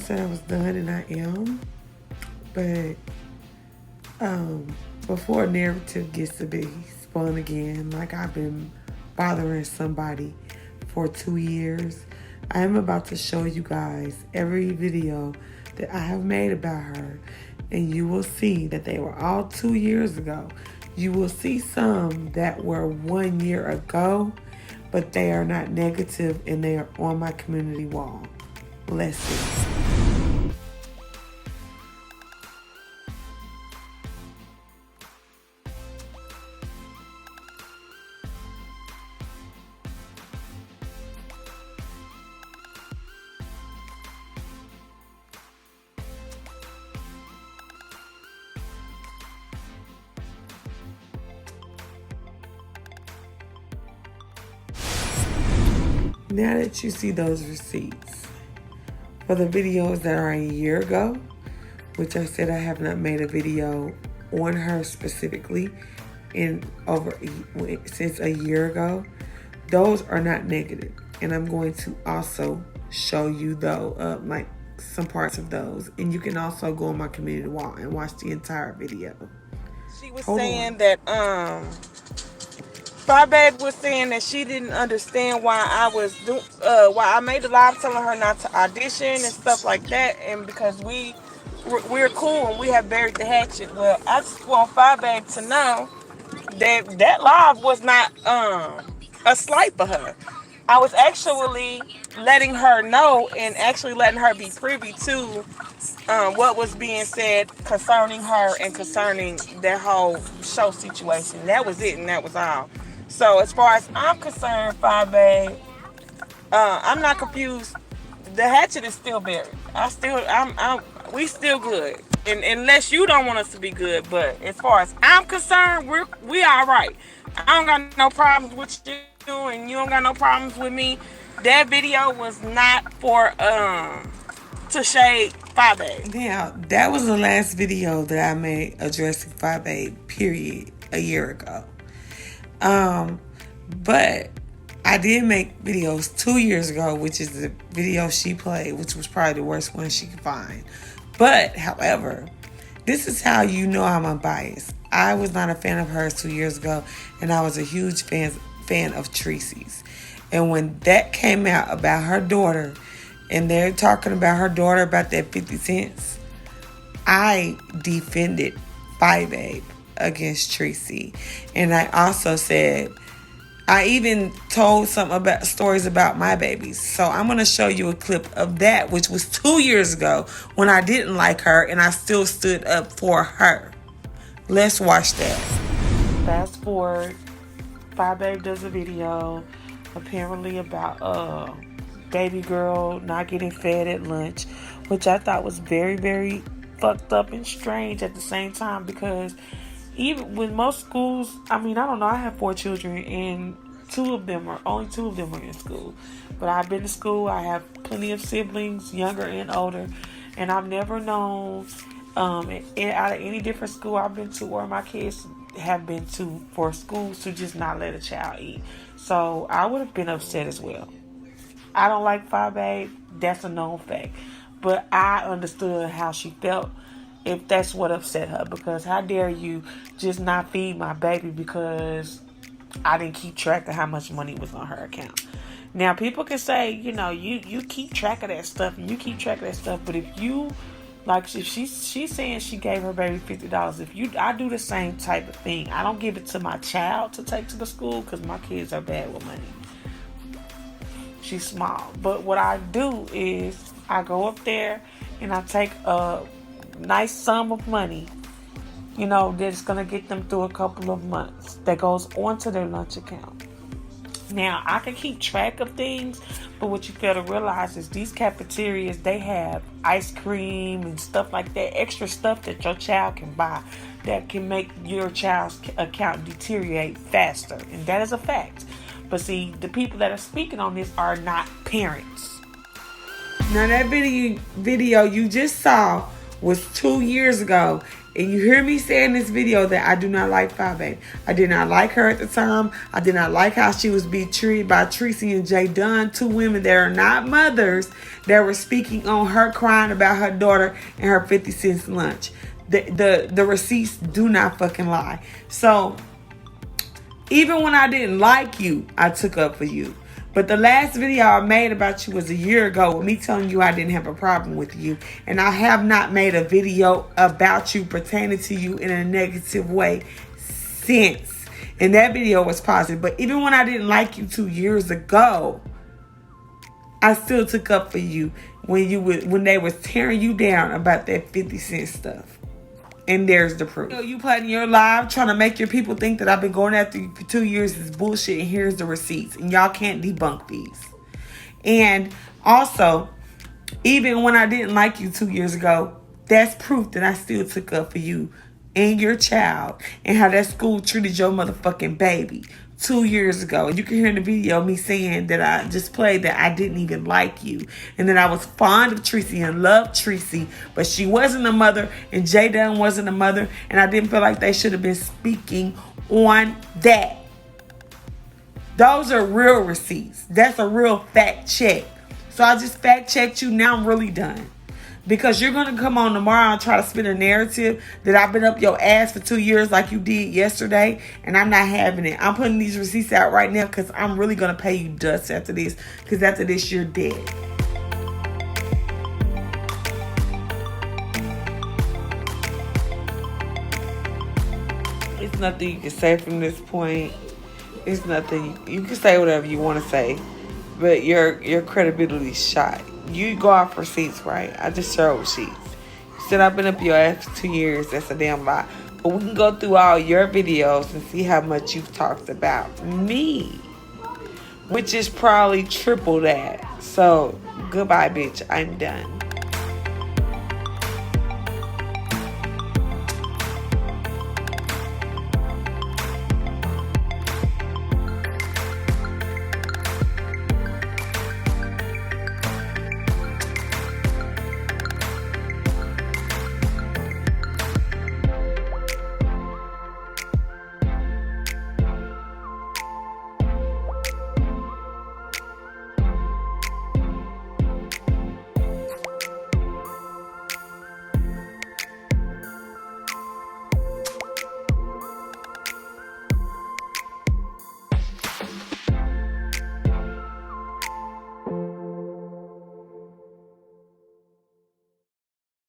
said I was done, and I am. But before narrative gets to be spun again, like I've been bothering somebody for 2 years, I am about to show you guys every video that I have made about her, and you will see that they were all 2 years ago. You will see some that were 1 year ago, but they are not negative and they are on my community wall. Let's see. Now that you see those receipts for the videos that are a year ago, which I said I have not made a video on her specifically since a year ago, those are not negative. And I'm going to also show you though like some parts of those, and you can also go on my community wall and watch the entire video. She was saying that Fire Babe was saying that she didn't understand why I made a live telling her not to audition and stuff like that, and because we're cool and we have buried the hatchet. Well, I just want Fire Babe to know that live was not a slight for her. I was actually letting her know and actually letting her be privy to what was being said concerning her and concerning that whole show situation. That was it, and that was all. So as far as I'm concerned, Fire Babe, I'm not confused. The hatchet is still buried. We still good. And unless you don't want us to be good, but as far as I'm concerned, we all right. I don't got no problems with you, and you don't got no problems with me. That video was not for to shade Fire Babe. Yeah, that was the last video that I made addressing Fire Babe, period, a year ago. But I did make videos 2 years ago, which is the video she played, which was probably the worst one she could find. But, however, this is how you know I'm unbiased. I was not a fan of hers 2 years ago, and I was a huge fan of Tracy's. And when that came out about her daughter, and they're talking about her daughter about that 50 cents, I defended Fire Babe against Tracy. And I also said, I even told stories about my babies. So I'm going to show you a clip of that, which was 2 years ago when I didn't like her and I still stood up for her. Let's watch that. Fast forward, Fire Babe does a video apparently about baby girl not getting fed at lunch, which I thought was very, very fucked up and strange at the same time, because even with most schools, I don't know, I have 4 children and only two of them are in school. But I've been to school, I have plenty of siblings, younger and older, and I've never known, out of any different school I've been to or my kids have been to, for schools to just not let a child eat. So I would have been upset as well. I don't like Fire Babe, that's a known fact. But I understood how she felt if that's what upset her, because how dare you just not feed my baby because I didn't keep track of how much money was on her account. Now, people can say, you keep track of that stuff and you keep track of that stuff, but if you, like, if she's saying she gave her baby $50, I do the same type of thing. I don't give it to my child to take to the school because my kids are bad with money. She's small. But what I do is I go up there and I take a nice sum of money, that's going to get them through a couple of months, that goes onto their lunch account. Now, I can keep track of things, but what you fail to realize is these cafeterias, they have ice cream and stuff like that, extra stuff that your child can buy that can make your child's account deteriorate faster. And that is a fact. But see, the people that are speaking on this are not parents. Now, that video you just saw was 2 years ago. And you hear me say in this video that I do not like Fabe. I did not like her at the time. I did not like how she was being treated by Tracy and Jay Dunn, two women that are not mothers, that were speaking on her crying about her daughter and her 50 cents lunch. The receipts do not fucking lie. So even when I didn't like you, I took up for you. But the last video I made about you was a year ago with me telling you I didn't have a problem with you. And I have not made a video about you pertaining to you in a negative way since. And that video was positive. But even when I didn't like you 2 years ago, I still took up for you when they was tearing you down about that 50 cent stuff. And there's the proof. You putting your live trying to make your people think that I've been going after you for 2 years is bullshit. And here's the receipts. And y'all can't debunk these. And also, even when I didn't like you 2 years ago, that's proof that I still took up for you and your child. And how that school treated your motherfucking baby 2 years ago. And you can hear in the video me saying that I just played that I didn't even like you. And that I was fond of Tracy and loved Tracy. But she wasn't a mother and Jay Dunn wasn't a mother. And I didn't feel like they should have been speaking on that. Those are real receipts. That's a real fact check. So I just fact checked you. Now I'm really done. Because you're going to come on tomorrow and try to spin a narrative that I've been up your ass for 2 years like you did yesterday. And I'm not having it. I'm putting these receipts out right now because I'm really going to pay you dust after this. Because after this, you're dead. It's nothing you can say from this point. It's nothing. You can say whatever you want to say. But your credibility's shot. You go off receipts, right? I just showed receipts. You said I've been up your ass for 2 years. That's a damn lie. But we can go through all your videos and see how much you've talked about me. Which is probably triple that. So, goodbye, bitch. I'm done.